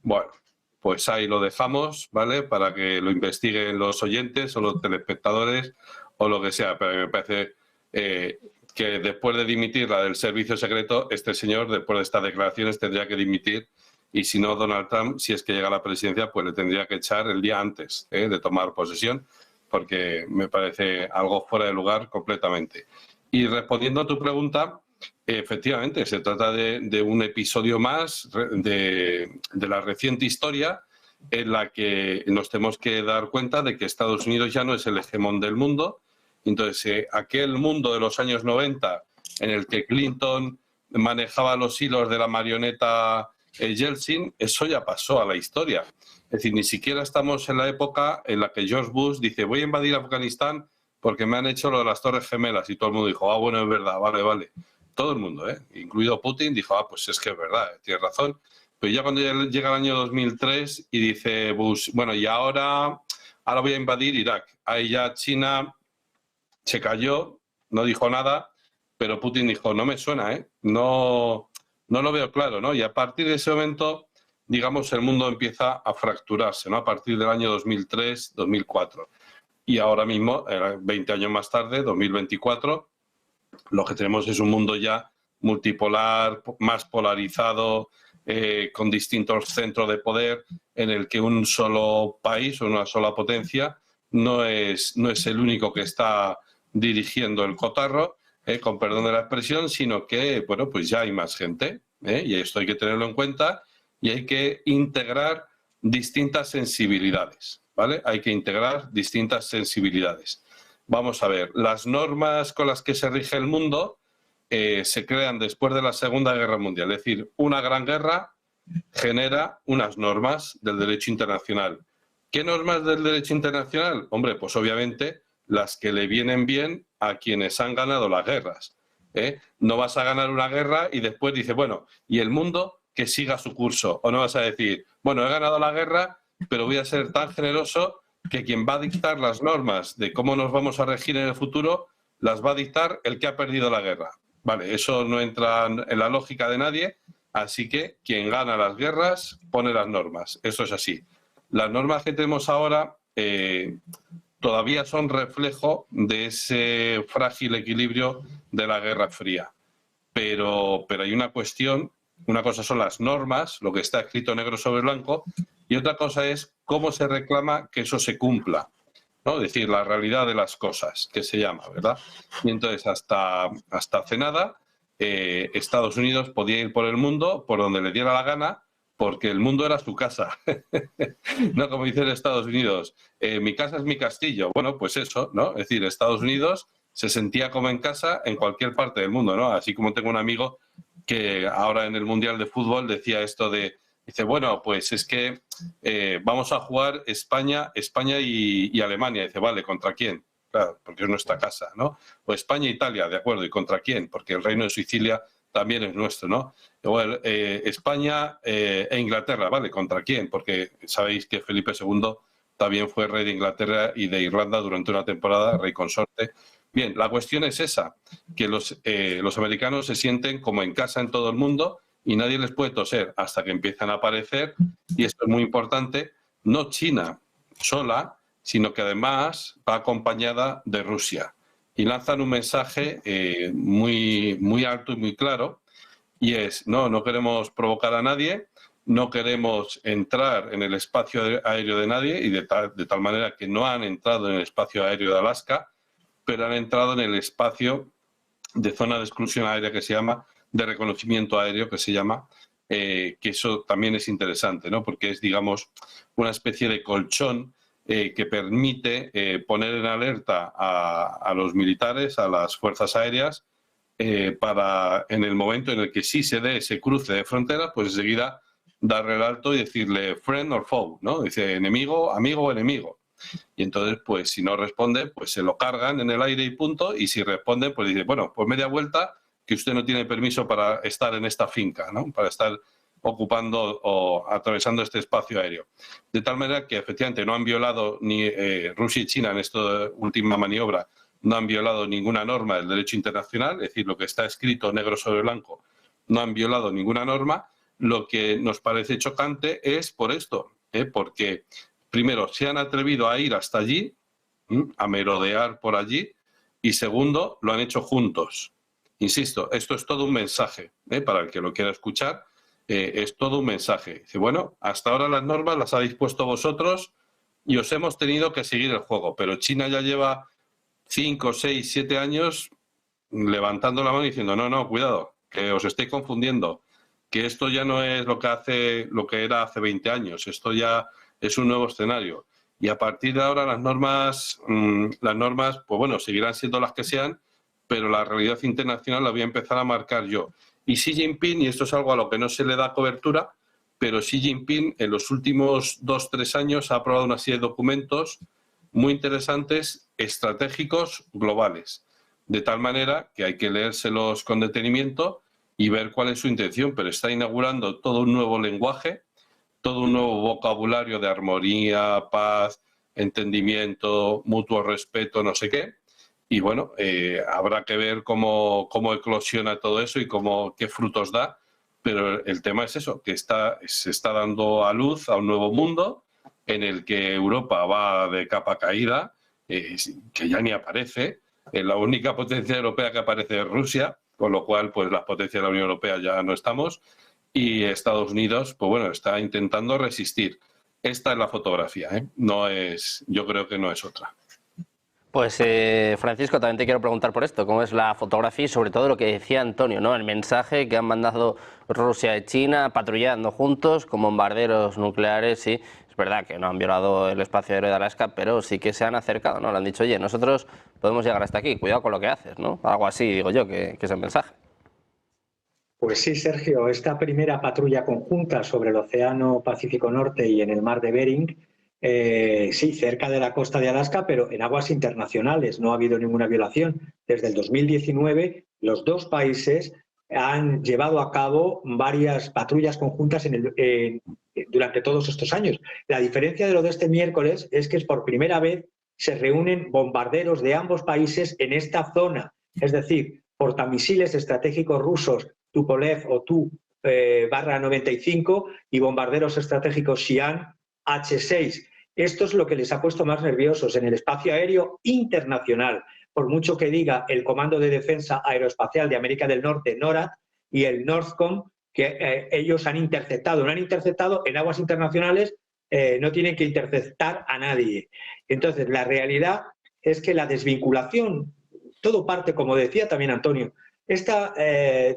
Bueno, pues ahí lo dejamos, ¿vale? Para que lo investiguen los oyentes o los telespectadores o lo que sea, pero me parece que después de dimitir la del servicio secreto, este señor, después de estas declaraciones, tendría que dimitir. Y si no, Donald Trump, si es que llega a la presidencia, pues le tendría que echar el día antes de tomar posesión, porque me parece algo fuera de lugar completamente. Y respondiendo a tu pregunta, efectivamente, se trata de un episodio más de la reciente historia en la que nos tenemos que dar cuenta de que Estados Unidos ya no es el hegemón del mundo. Entonces, aquel mundo de los años 90 en el que Clinton manejaba los hilos de la marioneta Yeltsin, eso ya pasó a la historia. Es decir, ni siquiera estamos en la época en la que George Bush dice voy a invadir Afganistán porque me han hecho lo de las Torres Gemelas y todo el mundo dijo, bueno, es verdad, vale. Todo el mundo, incluido Putin, dijo, pues es que es verdad, tiene razón. Pero ya cuando llega el año 2003 y dice Bush, bueno, y ahora voy a invadir Irak. Ahí ya China se cayó, no dijo nada, pero Putin dijo, no me suena, no lo veo claro, ¿no? Y a partir de ese momento, digamos, el mundo empieza a fracturarse, ¿no? A partir del año 2003, 2004. Y ahora mismo, 20 años más tarde, 2024, lo que tenemos es un mundo ya multipolar, más polarizado, con distintos centros de poder, en el que un solo país o una sola potencia no es el único que está dirigiendo el cotarro, con perdón de la expresión, sino que, bueno, pues ya hay más gente, y esto hay que tenerlo en cuenta, y hay que integrar distintas sensibilidades, ¿vale? Hay que integrar distintas sensibilidades. Vamos a ver, las normas con las que se rige el mundo se crean después de la Segunda Guerra Mundial, es decir, una gran guerra genera unas normas del derecho internacional. ¿Qué normas del derecho internacional? Hombre, pues obviamente las que le vienen bien a quienes han ganado las guerras. No vas a ganar una guerra y después dices, bueno, y el mundo que siga su curso. O no vas a decir, bueno, he ganado la guerra, pero voy a ser tan generoso que quien va a dictar las normas de cómo nos vamos a regir en el futuro, las va a dictar el que ha perdido la guerra. Vale, eso no entra en la lógica de nadie, así que quien gana las guerras pone las normas. Eso es así. Las normas que tenemos ahora todavía son reflejo de ese frágil equilibrio de la Guerra Fría. Pero hay una cuestión, una cosa son las normas, lo que está escrito negro sobre blanco, y otra cosa es cómo se reclama que eso se cumpla, ¿no? Es decir, la realidad de las cosas, que se llama, ¿verdad? Y entonces hasta hace nada, Estados Unidos podía ir por el mundo, por donde le diera la gana, porque el mundo era su casa. No como dicen Estados Unidos, mi casa es mi castillo. Bueno, pues eso, ¿no? Es decir, Estados Unidos se sentía como en casa en cualquier parte del mundo, ¿no? Así como tengo un amigo que ahora en el Mundial de Fútbol decía esto de, dice, bueno, pues es que vamos a jugar España y Alemania. Dice, vale, ¿contra quién? Claro, porque es nuestra casa, ¿no? O España e Italia, de acuerdo, ¿y contra quién? Porque el Reino de Sicilia también es nuestro, ¿no? Igual, España e Inglaterra, ¿vale? ¿Contra quién? Porque sabéis que Felipe II también fue rey de Inglaterra y de Irlanda durante una temporada, rey consorte. Bien, la cuestión es esa, que los americanos se sienten como en casa en todo el mundo y nadie les puede toser hasta que empiezan a aparecer, y esto es muy importante, no China sola, sino que además va acompañada de Rusia. Y lanzan un mensaje muy alto y muy claro, y es, no queremos provocar a nadie, no queremos entrar en el espacio aéreo de nadie, y de tal manera que no han entrado en el espacio aéreo de Alaska, pero han entrado en el espacio de zona de exclusión aérea que se llama, de reconocimiento aéreo que se llama, que eso también es interesante, ¿no? Porque es, digamos, una especie de colchón que permite poner en alerta a los militares, a las fuerzas aéreas, para en el momento en el que sí se dé ese cruce de frontera, pues enseguida darle el alto y decirle friend or foe, ¿no? Dice enemigo, amigo o enemigo. Y entonces, pues si no responde, pues se lo cargan en el aire y punto, y si responde, pues dice, bueno, pues media vuelta, que usted no tiene permiso para estar en esta finca, ¿no? Para estar ocupando o atravesando este espacio aéreo. De tal manera que efectivamente no han violado ni Rusia y China en esta última maniobra, no han violado ninguna norma del derecho internacional, es decir, lo que está escrito negro sobre blanco, no han violado ninguna norma. Lo que nos parece chocante es por esto, porque primero se han atrevido a ir hasta allí, a merodear por allí, y segundo, lo han hecho juntos. Insisto, esto es todo un mensaje, para el que lo quiera escuchar, es todo un mensaje. Dice, bueno, hasta ahora las normas las habéis puesto vosotros y os hemos tenido que seguir el juego, pero China ya lleva 5, 6, 7 años levantando la mano y diciendo, no, cuidado, que os estáis confundiendo, que esto ya no es lo que era hace 20 años, esto ya es un nuevo escenario. Y a partir de ahora las normas, pues bueno, seguirán siendo las que sean, pero la realidad internacional la voy a empezar a marcar yo. Y Xi Jinping, y esto es algo a lo que no se le da cobertura, pero Xi Jinping en los últimos 2-3 años ha aprobado una serie de documentos muy interesantes, estratégicos, globales. De tal manera que hay que leérselos con detenimiento y ver cuál es su intención, pero está inaugurando todo un nuevo lenguaje, todo un nuevo vocabulario de armonía, paz, entendimiento, mutuo respeto, no sé qué. Y bueno, habrá que ver cómo eclosiona todo eso y qué frutos da. Pero el tema es eso, que se está dando a luz a un nuevo mundo en el que Europa va de capa caída, que ya ni aparece. La única potencia europea que aparece es Rusia, con lo cual pues las potencias de la Unión Europea ya no estamos. Y Estados Unidos, pues bueno, está intentando resistir. Esta es la fotografía, yo creo que no es otra.
Pues Francisco, también te quiero preguntar por esto, cómo es la fotografía y sobre todo lo que decía Antonio, ¿no? El mensaje que han mandado Rusia y China patrullando juntos con bombarderos nucleares, sí, es verdad que no han violado el espacio aéreo de Alaska, pero sí que se han acercado, ¿no? Le han dicho, oye, nosotros podemos llegar hasta aquí, cuidado con lo que haces, ¿no? Algo así, digo yo, que es el mensaje.
Pues sí, Sergio, esta primera patrulla conjunta sobre el Océano Pacífico Norte y en el Mar de Bering, sí, cerca de la costa de Alaska, pero en aguas internacionales. No ha habido ninguna violación. Desde el 2019, los dos países han llevado a cabo varias patrullas conjuntas durante todos estos años. La diferencia de lo de este miércoles es que por primera vez se reúnen bombarderos de ambos países en esta zona. Es decir, portamisiles estratégicos rusos Tupolev o Tu-95 y bombarderos estratégicos Xi'an H-6. esto es lo que les ha puesto más nerviosos en el espacio aéreo internacional, por mucho que diga el Comando de Defensa Aeroespacial de América del Norte, NORAD, y el NORTHCOM, que ellos han interceptado. No han interceptado en aguas internacionales, no tienen que interceptar a nadie. Entonces, la realidad es que la desvinculación, todo parte, como decía también Antonio,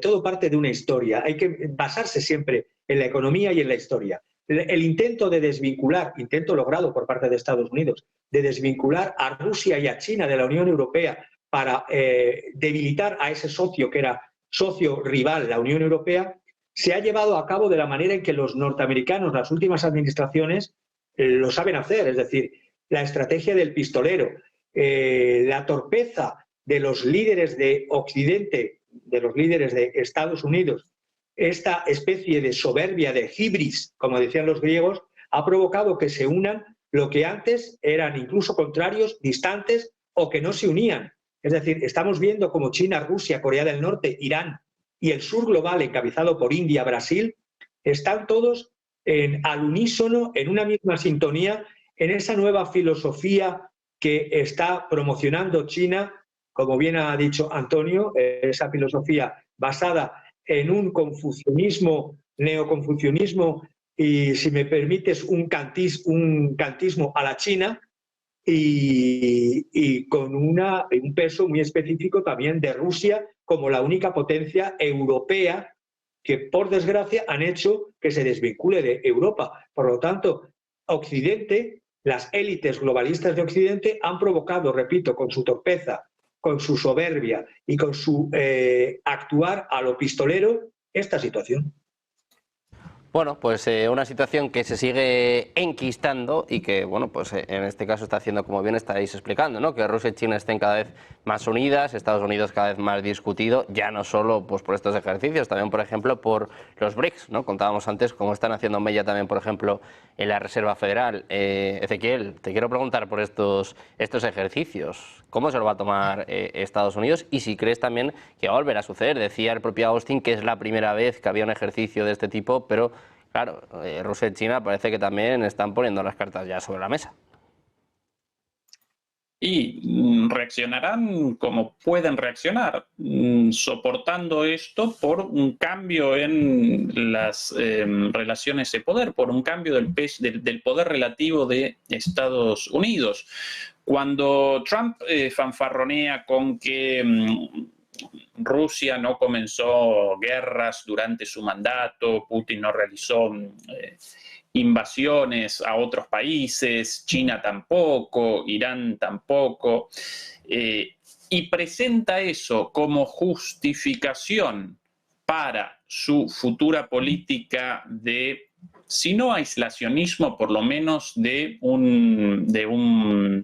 todo parte de una historia. Hay que basarse siempre en la economía y en la historia. El intento de desvincular, intento logrado por parte de Estados Unidos, de desvincular a Rusia y a China de la Unión Europea para debilitar a ese socio que era socio rival, la Unión Europea, se ha llevado a cabo de la manera en que los norteamericanos, las últimas administraciones, lo saben hacer, es decir, la estrategia del pistolero, la torpeza de los líderes de Occidente, de los líderes de Estados Unidos, esta especie de soberbia, de hibris, como decían los griegos, ha provocado que se unan lo que antes eran incluso contrarios, distantes o que no se unían. Es decir, estamos viendo como China, Rusia, Corea del Norte, Irán y el sur global, encabezado por India, Brasil, están todos al unísono, en una misma sintonía, en esa nueva filosofía que está promocionando China, como bien ha dicho Antonio, esa filosofía basada en un confucianismo, neoconfucianismo y, si me permites, un kantismo a la China, y con un peso muy específico también de Rusia como la única potencia europea que, por desgracia, han hecho que se desvincule de Europa. Por lo tanto, Occidente, las élites globalistas de Occidente han provocado, repito, con su torpeza, con su soberbia y con su actuar a lo pistolero, esta situación.
Bueno, pues una situación que se sigue enquistando y que, bueno, pues en este caso está haciendo, como bien estáis explicando, ¿no? Que Rusia y China estén cada vez más unidas, Estados Unidos cada vez más discutido, ya no solo pues por estos ejercicios, también, por ejemplo, por los BRICS, ¿no? Contábamos antes cómo están haciendo mella también, por ejemplo, en la Reserva Federal. Ezequiel, te quiero preguntar por estos ejercicios. ¿Cómo se lo va a tomar Estados Unidos? Y si crees también que va a volver a suceder. Decía el propio Austin que es la primera vez que había un ejercicio de este tipo, pero claro, Rusia y China parece que también están poniendo las cartas ya sobre la mesa.
Y reaccionarán como pueden reaccionar, soportando esto por un cambio en las relaciones de poder, por un cambio del poder relativo de Estados Unidos. Cuando Trump fanfarronea con que Rusia no comenzó guerras durante su mandato, Putin no realizó invasiones a otros países, China tampoco, Irán tampoco, y presenta eso como justificación para su futura política de, si no aislacionismo, por lo menos de un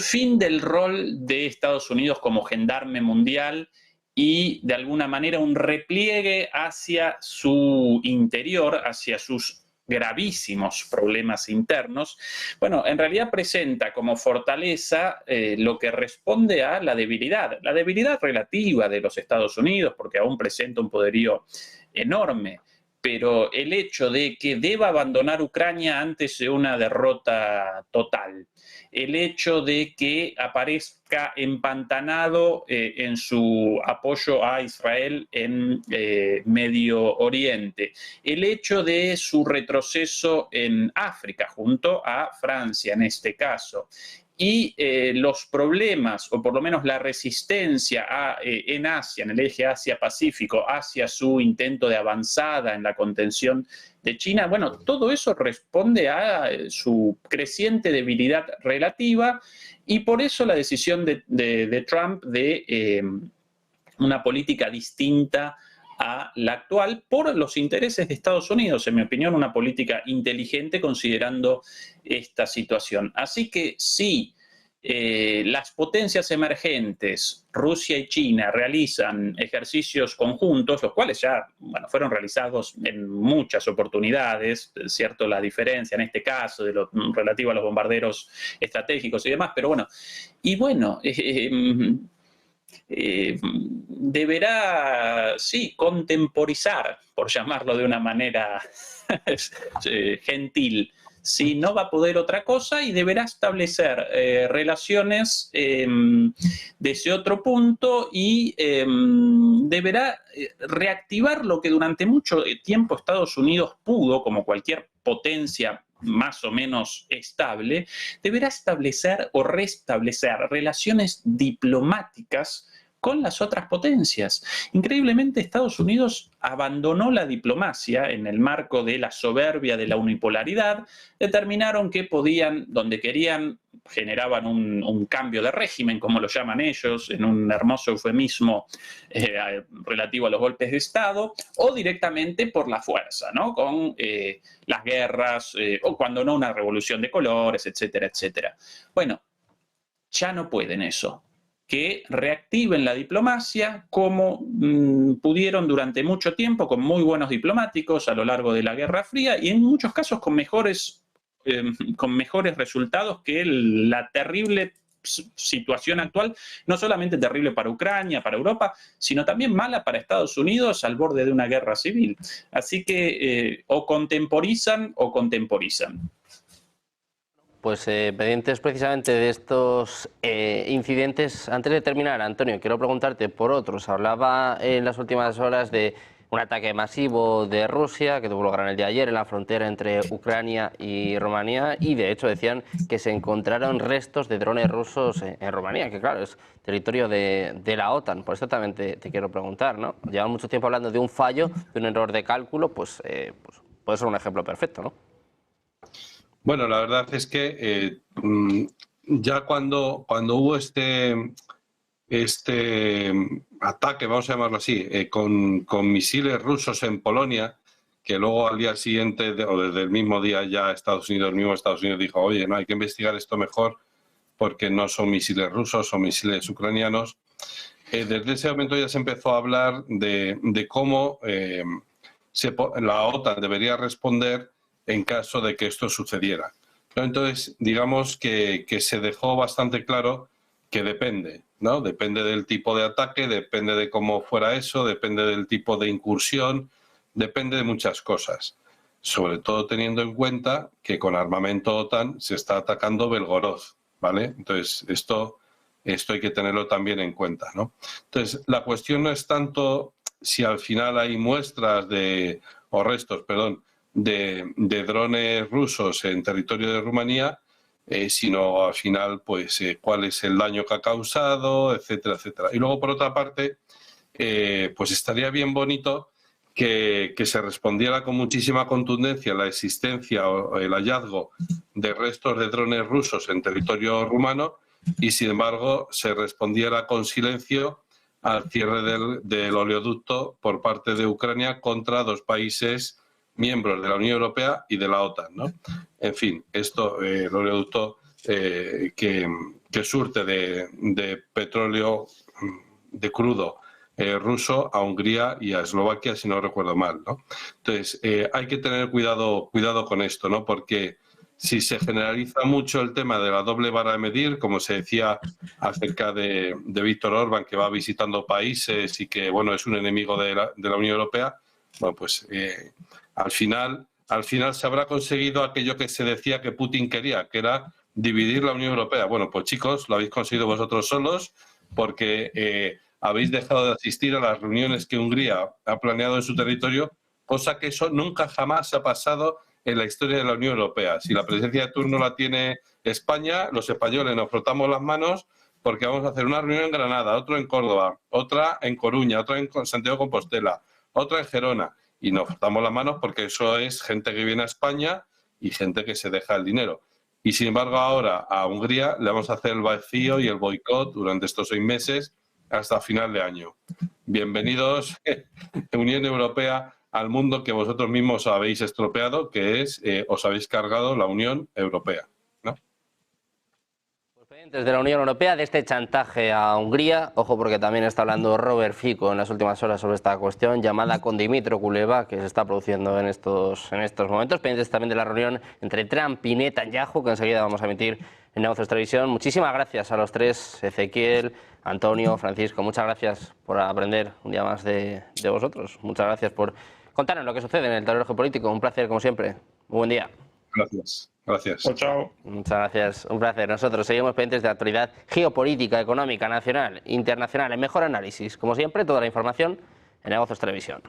fin del rol de Estados Unidos como gendarme mundial y de alguna manera un repliegue hacia su interior, hacia sus gravísimos problemas internos. Bueno, en realidad presenta como fortaleza lo que responde a la debilidad relativa de los Estados Unidos, porque aún presenta un poderío enorme, pero el hecho de que deba abandonar Ucrania antes de una derrota total, el hecho de que aparezca empantanado en su apoyo a Israel en Medio Oriente, el hecho de su retroceso en África, junto a Francia en este caso, y los problemas, o por lo menos la resistencia en Asia, en el eje Asia-Pacífico, hacia su intento de avanzada en la contención de China, bueno, todo eso responde a su creciente debilidad relativa y por eso la decisión de Trump de una política distinta a la actual por los intereses de Estados Unidos, en mi opinión, una política inteligente considerando esta situación. Así que sí, las potencias emergentes, Rusia y China, realizan ejercicios conjuntos, los cuales ya fueron realizados en muchas oportunidades, cierto la diferencia en este caso de lo relativo a los bombarderos estratégicos y demás, pero deberá, sí, contemporizar, por llamarlo de una manera gentil, si no va a poder otra cosa y deberá establecer relaciones de ese otro punto y deberá reactivar lo que durante mucho tiempo Estados Unidos pudo, como cualquier potencia más o menos estable, deberá establecer o restablecer relaciones diplomáticas con las otras potencias. Increíblemente, Estados Unidos abandonó la diplomacia en el marco de la soberbia de la unipolaridad, determinaron que podían, donde querían, generaban un cambio de régimen, como lo llaman ellos, en un hermoso eufemismo relativo a los golpes de Estado, o directamente por la fuerza, ¿no? Con las guerras, o cuando no una revolución de colores, etcétera, etcétera. Bueno, ya no pueden eso. Que reactiven la diplomacia como pudieron durante mucho tiempo, con muy buenos diplomáticos a lo largo de la Guerra Fría y en muchos casos con mejores resultados que la terrible situación actual, no solamente terrible para Ucrania, para Europa, sino también mala para Estados Unidos al borde de una guerra civil. Así que o contemporizan o contemporizan.
Pues pendientes precisamente de estos incidentes. Antes de terminar, Antonio, quiero preguntarte por otros. Hablaba en las últimas horas de un ataque masivo de Rusia que tuvo lugar en el día de ayer en la frontera entre Ucrania y Rumanía y de hecho decían que se encontraron restos de drones rusos en Rumanía, que claro, es territorio de la OTAN. Por eso también te quiero preguntar, ¿no? Llevan mucho tiempo hablando de un fallo, de un error de cálculo, pues puede ser un ejemplo perfecto, ¿no?
Bueno, la verdad es que ya cuando hubo este ataque, vamos a llamarlo así, con misiles rusos en Polonia, que luego al día siguiente o desde el mismo día ya el mismo Estados Unidos dijo, oye, no, hay que investigar esto mejor porque no son misiles rusos, son misiles ucranianos. Desde ese momento ya se empezó a hablar de cómo la OTAN debería responder en caso de que esto sucediera. Entonces, digamos que se dejó bastante claro que depende, ¿no? Depende del tipo de ataque, depende de cómo fuera eso, depende del tipo de incursión, depende de muchas cosas. Sobre todo teniendo en cuenta que con armamento OTAN se está atacando Belgorod, ¿vale? Entonces, esto hay que tenerlo también en cuenta, ¿no? Entonces, la cuestión no es tanto si al final hay muestras o restos, perdón, de drones rusos en territorio de Rumanía, sino al final pues cuál es el daño que ha causado, etcétera, etcétera. Y luego, por otra parte, pues estaría bien bonito que se respondiera con muchísima contundencia la existencia o el hallazgo de restos de drones rusos en territorio rumano y, sin embargo, se respondiera con silencio al cierre del oleoducto por parte de Ucrania contra dos países miembros de la Unión Europea y de la OTAN, ¿no? En fin, esto, el oleoducto que surte de petróleo, de crudo ruso a Hungría y a Eslovaquia, si no recuerdo mal, ¿no? Entonces, hay que tener cuidado con esto, ¿no? Porque si se generaliza mucho el tema de la doble vara de medir, como se decía acerca de Víctor Orbán, que va visitando países y que, bueno, es un enemigo de la Unión Europea, bueno, pues al final se habrá conseguido aquello que se decía que Putin quería, que era dividir la Unión Europea. Bueno, pues chicos, lo habéis conseguido vosotros solos porque habéis dejado de asistir a las reuniones que Hungría ha planeado en su territorio, cosa que eso nunca jamás ha pasado en la historia de la Unión Europea. Si la presidencia de turno la tiene España, los españoles nos frotamos las manos porque vamos a hacer una reunión en Granada, otra en Córdoba, otra en Coruña, otra en Santiago de Compostela, otra en Gerona. Y nos frotamos las manos porque eso es gente que viene a España y gente que se deja el dinero. Y sin embargo ahora a Hungría le vamos a hacer el vacío y el boicot durante estos 6 meses hasta final de año. Bienvenidos, Unión Europea, al mundo que vosotros mismos habéis estropeado, que es, os habéis cargado la Unión Europea, ¿no?
Desde la Unión Europea, de este chantaje a Hungría, ojo porque también está hablando Robert Fico en las últimas horas sobre esta cuestión, llamada con Dimitro Kuleva, que se está produciendo en estos momentos, pendientes también de la reunión entre Trump y Netanyahu, que enseguida vamos a emitir en Negocios Televisión. Muchísimas gracias a los tres, Ezequiel, Antonio, Francisco, muchas gracias por aprender un día más de vosotros, muchas gracias por contarnos lo que sucede en el tablero geopolítico, un placer como siempre, muy buen día.
Gracias. Gracias.
Chao, chao.
Muchas gracias, un placer. Nosotros seguimos pendientes de la actualidad geopolítica, económica, nacional, internacional, en Mejor Análisis. Como siempre, toda la información en Negocios Televisión.